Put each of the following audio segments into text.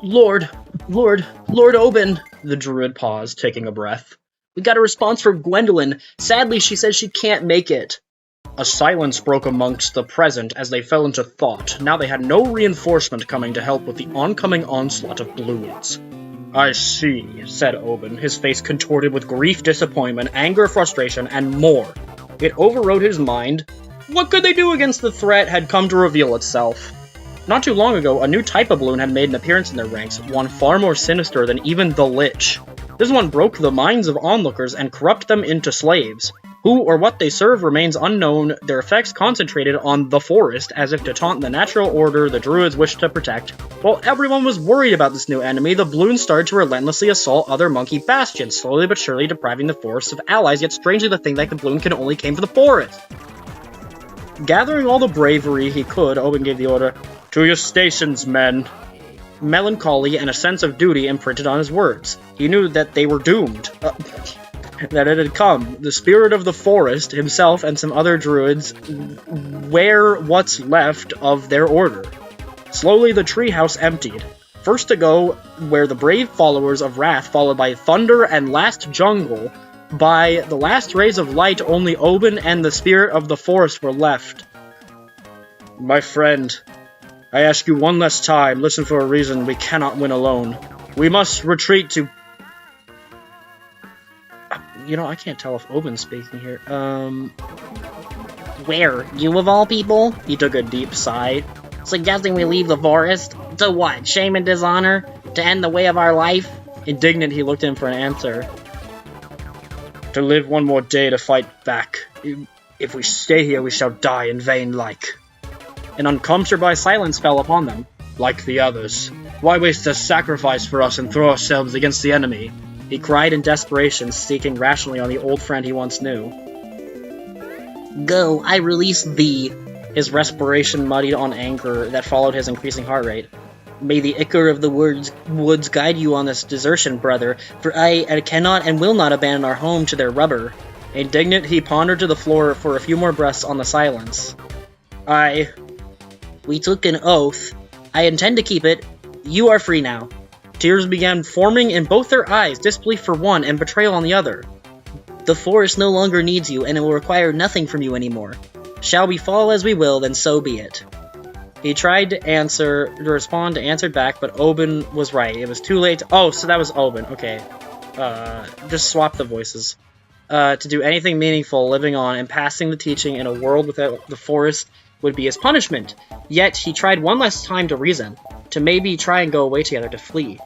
Lord Oben, the druid paused, taking a breath. We got a response from Gwendolyn. Sadly, she says she can't make it. A silence broke amongst the present as they fell into thought. Now they had no reinforcement coming to help with the oncoming onslaught of Bloons. I see, said Oben, his face contorted with grief, disappointment, anger, frustration, and more. It overrode his mind. What could they do against the threat had come to reveal itself. Not too long ago, a new type of Bloon had made an appearance in their ranks, one far more sinister than even the Lich. This one broke the minds of onlookers and corrupted them into slaves. Who or what they serve remains unknown, their effects concentrated on the forest, as if to taunt the natural order the druids wished to protect. While everyone was worried about this new enemy, the Bloons started to relentlessly assault other monkey bastions, slowly but surely depriving the forest of allies, yet strangely the thing that could Bloon can only came from the forest. Gathering all the bravery he could, Oben gave the order, "To your stations, men." Melancholy and a sense of duty imprinted on his words. He knew that they were doomed. That it had come. The spirit of the forest, himself and some other druids, were what's left of their order. Slowly the treehouse emptied. First to go were the brave followers of Wrath, followed by Thunder and last Jungle. By the last rays of light, only Oben and the spirit of the forest were left. My friend, I ask you one last time, listen for a reason we cannot win alone. We must retreat to... You know, I can't tell if Oben's speaking here. Where? You of all people? He took a deep sigh. Suggesting we leave the forest? To what? Shame and dishonor? To end the way of our life? Indignant, he looked in for an answer. To live one more day to fight back. If we stay here, we shall die in vain like. An uncomfortable silence fell upon them. Like the others. Why waste a sacrifice for us and throw ourselves against the enemy? He cried in desperation, speaking rationally on the old friend he once knew. Go, I release thee. His respiration muddied on anger that followed his increasing heart rate. May the Ichor of the woods guide you on this desertion, brother, for I cannot and will not abandon our home to their rubber. Indignant, he pondered to the floor for a few more breaths on the silence. We took an oath. I intend to keep it. You are free now. Tears began forming in both their eyes, disbelief for one and betrayal on the other. The forest no longer needs you, and it will require nothing from you anymore. Shall we fall as we will, then so be it. He tried to respond, answered back, but Oben was right. It was too late. Oh, so that was Oben. Okay. Just swap the voices. To do anything meaningful, living on, and passing the teaching in a world without the forest would be his punishment. Yet, he tried one last time to reason. To maybe try and go away together to flee.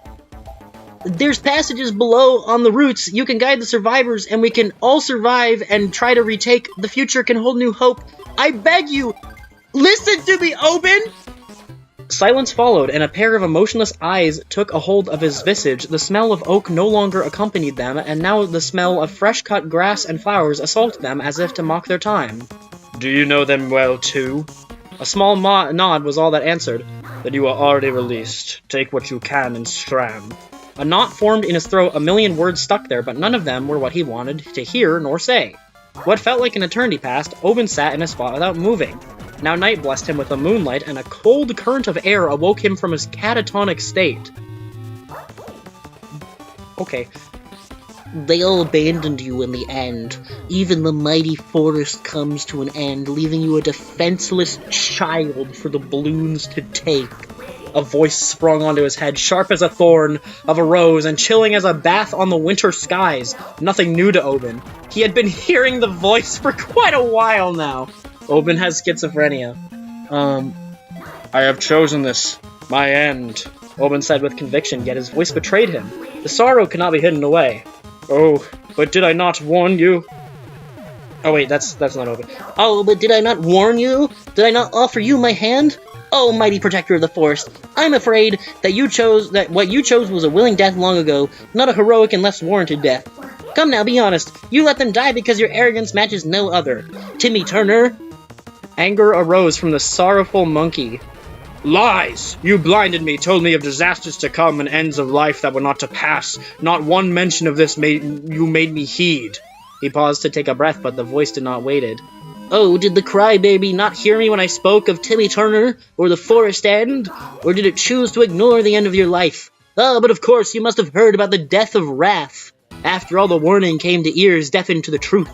There's passages below on the routes. You can guide the survivors, and we can all survive and try to retake. The future can hold new hope. I beg you, listen to me, Oben! Silence followed, and a pair of emotionless eyes took a hold of his visage. The smell of oak no longer accompanied them, and now the smell of fresh-cut grass and flowers assaulted them as if to mock their time. Do you know them well, too? A small nod was all that answered. Then you are already released. Take what you can and scram. A knot formed in his throat, a million words stuck there, but none of them were what he wanted to hear nor say. What felt like an eternity passed, Oben sat in a spot without moving. Now night blessed him with the moonlight, and a cold current of air awoke him from his catatonic state. Okay. They all abandoned you in the end. Even the mighty forest comes to an end, leaving you a defenseless child for the Bloons to take. A voice sprung onto his head, sharp as a thorn of a rose and chilling as a bath on the winter skies. Nothing new to Oben. He had been hearing the voice for quite a while now. Oben has schizophrenia. I have chosen this. My end. Oben said with conviction, yet his voice betrayed him. The sorrow could not be hidden away. Oh, but did I not warn you? Oh wait, that's not Oben. Oh, but did I not warn you? Did I not offer you my hand? Oh, mighty protector of the forest, I'm afraid that what you chose was a willing death long ago, not a heroic and less warranted death. Come now, be honest. You let them die because your arrogance matches no other. Timmy Turner. Anger arose from the sorrowful monkey. Lies! You blinded me, told me of disasters to come and ends of life that were not to pass. Not one mention of this made me heed. He paused to take a breath, but the voice did not waited. Oh, did the crybaby not hear me when I spoke of Timmy Turner, or the forest end? Or did it choose to ignore the end of your life? Ah, but of course you must have heard about the death of Wrath. After all, the warning came to ears deafened to the truth.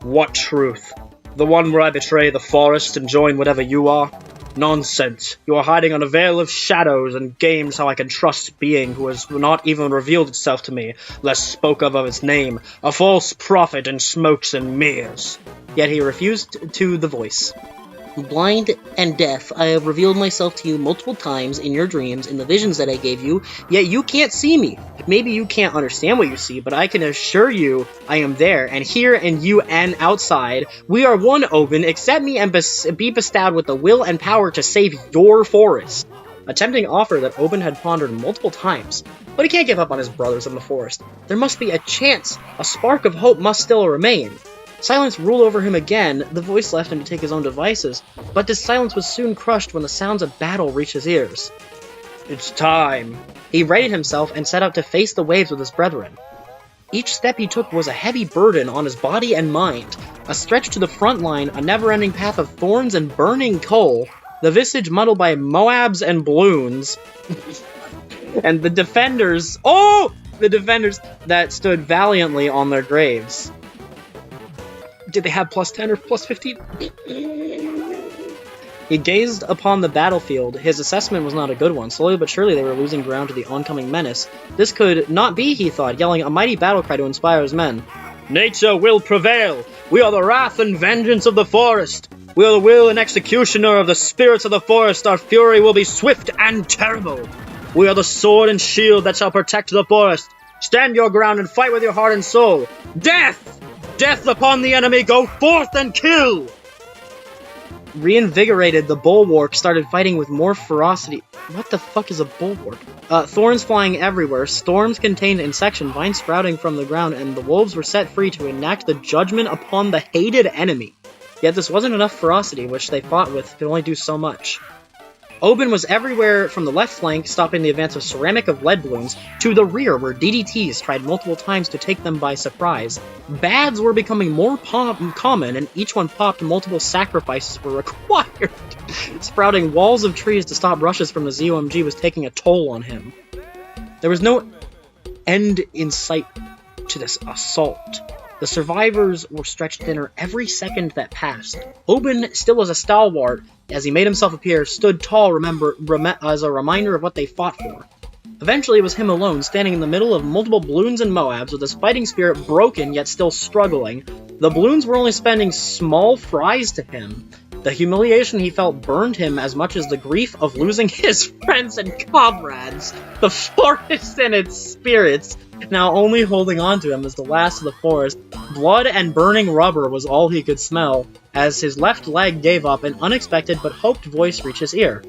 What truth? The one where I betray the forest and join whatever you are? Nonsense. You are hiding on a veil of shadows and games how I can trust being who has not even revealed itself to me, less spoke of its name, a false prophet in smokes and mirrors. Yet he refused to the voice. Blind and deaf, I have revealed myself to you multiple times in your dreams, in the visions that I gave you, yet you can't see me. Maybe you can't understand what you see, but I can assure you I am there, and here and you and outside. We are one, Oben. Accept me and be bestowed with the will and power to save your forest. A tempting offer that Oben had pondered multiple times, but he can't give up on his brothers in the forest. There must be a chance. A spark of hope must still remain. Silence ruled over him again. The voice left him to take his own devices, but this silence was soon crushed when the sounds of battle reached his ears. It's time. He righted himself and set out to face the waves with his brethren. Each step he took was a heavy burden on his body and mind, a stretch to the front line, a never-ending path of thorns and burning coal, the visage muddled by Moabs and Bloons, and the defenders that stood valiantly on their graves. Did they have +10 or +15? He gazed upon the battlefield. His assessment was not a good one. Slowly but surely they were losing ground to the oncoming menace. This could not be, he thought, yelling a mighty battle cry to inspire his men. Nature will prevail! We are the wrath and vengeance of the forest! We are the will and executioner of the spirits of the forest! Our fury will be swift and terrible! We are the sword and shield that shall protect the forest! Stand your ground and fight with your heart and soul! Death! Death upon the enemy! Go forth and kill! Reinvigorated, the bulwark started fighting with more ferocity. What the fuck is a bulwark? Thorns flying everywhere, storms contained in section, vines sprouting from the ground, and the wolves were set free to enact the judgment upon the hated enemy. Yet this wasn't enough ferocity, which they fought with could only do so much. Oben was everywhere from the left flank, stopping the advance of ceramic of lead balloons, to the rear, where DDTs tried multiple times to take them by surprise. Bads were becoming more common, and each one popped multiple sacrifices were required. Sprouting walls of trees to stop rushes from the ZOMG was taking a toll on him. There was no end in sight to this assault. The survivors were stretched thinner every second that passed. Oben still was a stalwart, as he made himself appear, stood tall as a reminder of what they fought for. Eventually it was him alone, standing in the middle of multiple Bloons and Moabs, with his fighting spirit broken yet still struggling. The Bloons were only spending small fries to him. The humiliation he felt burned him as much as the grief of losing his friends and comrades. The forest and its spirits, now only holding on to him as the last of the forest. Blood and burning rubber was all he could smell, as his left leg gave up. An unexpected but hoped voice reached his ear.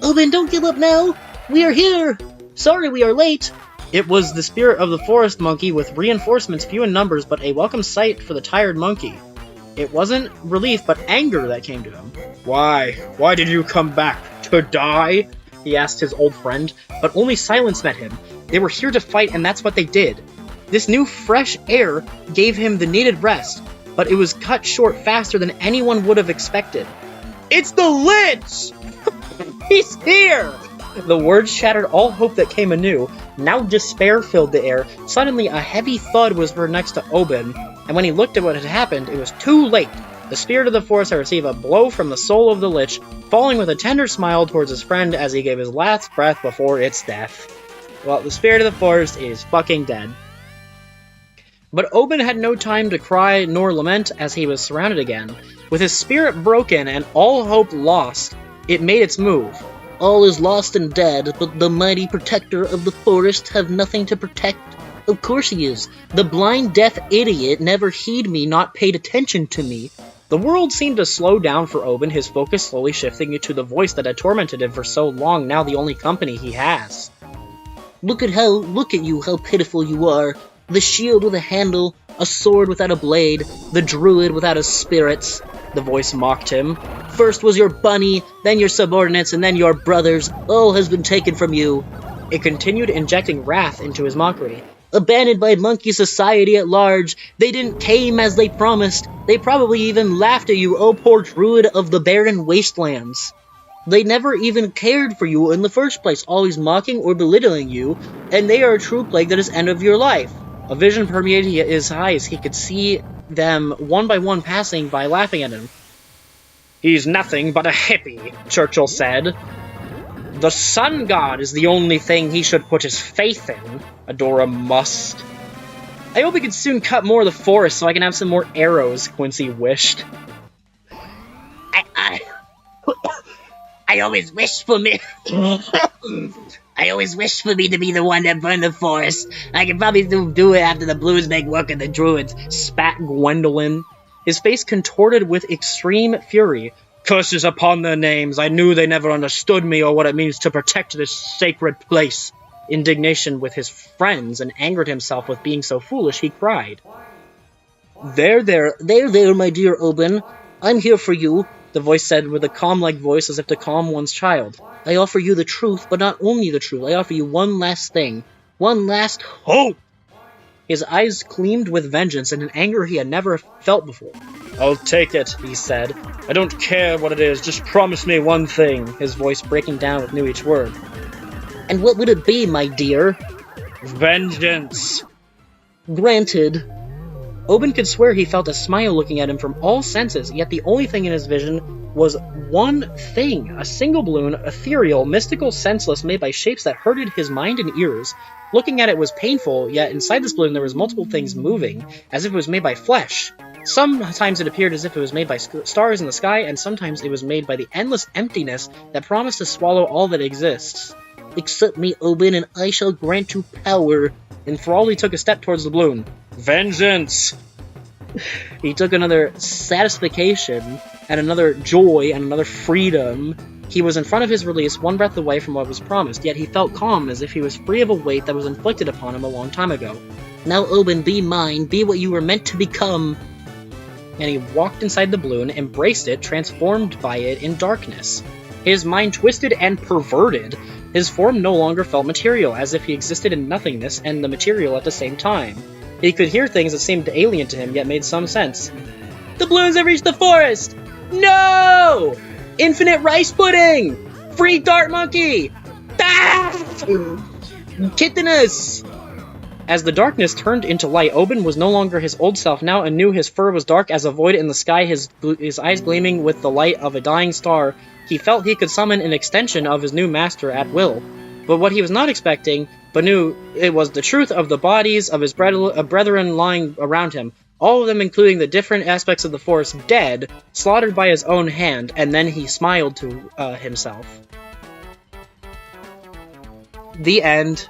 Oben, don't give up now! We are here! Sorry we are late! It was the spirit of the forest monkey, with reinforcements few in numbers, but a welcome sight for the tired monkey. It wasn't relief, but anger that came to him. Why? Why did you come back? To die? He asked his old friend, but only silence met him. They were here to fight, and that's what they did. This new fresh air gave him the needed rest, but it was cut short faster than anyone would have expected. It's the Lich! He's here! The words shattered all hope that came anew. Now despair filled the air. Suddenly a heavy thud was heard next to Oben, and when he looked at what had happened, it was too late. The spirit of the forest had received a blow from the soul of the Lich, falling with a tender smile towards his friend as he gave his last breath before its death. Well, the spirit of the forest is fucking dead. But Oben had no time to cry nor lament as he was surrounded again. With his spirit broken and all hope lost, it made its move. All is lost and dead, but the mighty protector of the forest have nothing to protect. Of course he is. The blind, deaf idiot never heed me, not paid attention to me. The world seemed to slow down for Oben, his focus slowly shifting to the voice that had tormented him for so long, now the only company he has. Look at you, how pitiful you are. The shield with a handle, a sword without a blade, the druid without his spirits. The voice mocked him. First was your bunny, then your subordinates, and then your brothers. All has been taken from you. It continued, injecting wrath into his mockery. Abandoned by monkey society at large, they didn't tame as they promised. They probably even laughed at you, oh poor druid of the barren wastelands. They never even cared for you in the first place, always mocking or belittling you, and they are a true plague that is end of your life. A vision permeated his eyes. He could see them one by one passing by, laughing at him. He's nothing but a hippie, Churchill said. The sun god is the only thing he should put his faith in, Adora must. I hope we can soon cut more of the forest so I can have some more arrows, Quincy wished. I always wish for me. I always wish for me to be the one that burned the forest. I can probably do it after the Blues make work of the druids, spat Gwendolyn, his face contorted with extreme fury. Curses upon their names. I knew they never understood me or what it means to protect this sacred place. Indignation with his friends and angered himself with being so foolish, he cried. There, my dear Oben. I'm here for you, the voice said with a calm-like voice as if to calm one's child. I offer you the truth, but not only the truth. I offer you one last thing. One last hope! His eyes gleamed with vengeance and an anger he had never felt before. I'll take it, he said. I don't care what it is, just promise me one thing, his voice breaking down with new each word. And what would it be, my dear? Vengeance. Granted. Oben could swear he felt a smile looking at him from all senses, yet the only thing in his vision was one thing, a single balloon, ethereal, mystical, senseless, made by shapes that hurted his mind and ears. Looking at it was painful, yet inside this balloon there was multiple things moving, as if it was made by flesh. Sometimes it appeared as if it was made by stars in the sky, and sometimes it was made by the endless emptiness that promised to swallow all that exists. Accept me, Oben, and I shall grant you power. Enthralled, he took a step towards the balloon. Vengeance! He took another satisfaction, and another joy, and another freedom. He was in front of his release, one breath away from what was promised, yet he felt calm as if he was free of a weight that was inflicted upon him a long time ago. Now, Oben, be mine, be what you were meant to become. And he walked inside the balloon, embraced it, transformed by it in darkness. His mind twisted and perverted. His form no longer felt material, as if he existed in nothingness and the material at the same time. He could hear things that seemed alien to him, yet made some sense. The balloons have reached the forest! No! Infinite rice pudding! Free dart monkey! Ah! Kittinus! As the darkness turned into light, Oben was no longer his old self now and knew his fur was dark as a void in the sky, his eyes gleaming with the light of a dying star. He felt he could summon an extension of his new master at will. But what he was not expecting, but knew it was the truth of the bodies of his brethren lying around him, all of them including the different aspects of the forest, dead, slaughtered by his own hand, and then he smiled to himself. The end.